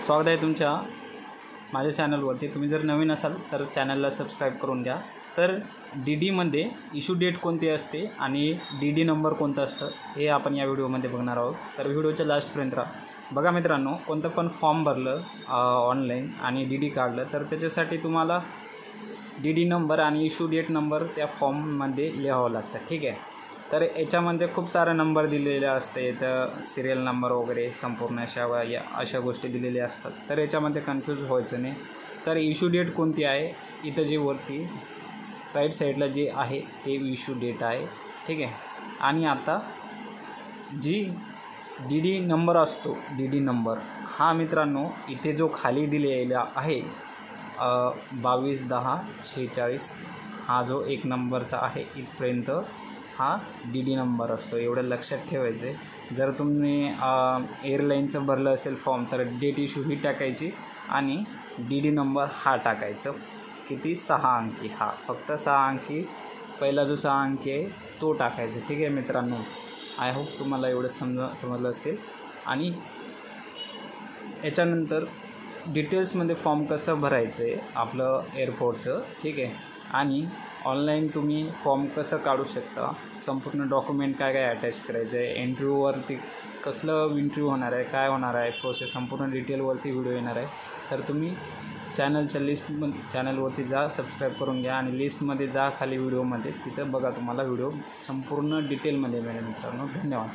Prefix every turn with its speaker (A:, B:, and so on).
A: स्वागत आहे तुमच्या माझ्या चॅनलवरती। तुम्ही जर नवीन असाल तर चॅनलला सबस्क्राईब करून घ्या। तर डी-डीमध्ये इश्यू डेट कोणती असते आणि डी-डी नंबर कोणता असतं हे आपण या व्हिडिओमध्ये बघणार आहोत। तर व्हिडिओच्या लास्टपर्यंत राहा। बघा मित्रांनो, कोणतं पण फॉर्म भरलं ऑनलाईन आणि डी-डी काढलं तर त्याच्यासाठी तुम्हाला डी-डी नंबर आणि इश्यू डेट नंबर त्या फॉर्ममध्ये लिहावं लागतं, ठीक आहे। तर याच्यामध्ये खूप सारे नंबर दिलेले असते, इथं सिरियल नंबर वगैरे संपूर्ण अशा गोष्टी दिलेल्या असतात। तर याच्यामध्ये कन्फ्यूज व्हायचं नाही। तर इश्यू डेट कोणती आहे, इथं जे वरती राईट साईडला जे आहे ते इश्यू डेट आहे, ठीक आहे। आणि आता जी डी-डी नंबर असतो, डी-डी नंबर हा मित्रांनो इथे जो खाली दिलेला आहे 221046 हा जो एक नंबरचा आहे, इथपर्यंत हा डी-डी नंबर असतो। एवढं लक्षात ठेवायचं आहे। जर तुम्ही एअरलाईनचं भरलं असेल फॉर्म तर डेट इश्यू ही टाकायची आणि डी-डी नंबर हा टाकायचं। किती? 6 अंकी, हा फक्त 6 अंकी, पहिला जो 6 अंकी आहे तो टाकायचा, ठीक आहे मित्रांनो। आय होप तुम्हाला एवढं समजलं असेल। आणि याच्यानंतर डिटेल्समध्ये फॉर्म कसं भरायचं आहे आपलं एअरपोर्टचं, ठीक आहे। आणि ऑनलाईन तुम्ही फॉर्म कसं काढू शकता, संपूर्ण डॉक्युमेंट काय काय अटॅच करायचं आहे, इंटरव्ह्यूवरती कसलं इंटरव्ह्यू होणार आहे, काय होणार आहे प्रोसेस, संपूर्ण डिटेलवरती व्हिडिओ येणार आहे। तर तुम्ही चॅनलवरती जा, सबस्क्राईब करून घ्या आणि लिस्टमध्ये जा खाली व्हिडिओमध्ये, तिथं बघा, तुम्हाला व्हिडिओ संपूर्ण डिटेलमध्ये मिळेल मित्रांनो। धन्यवाद।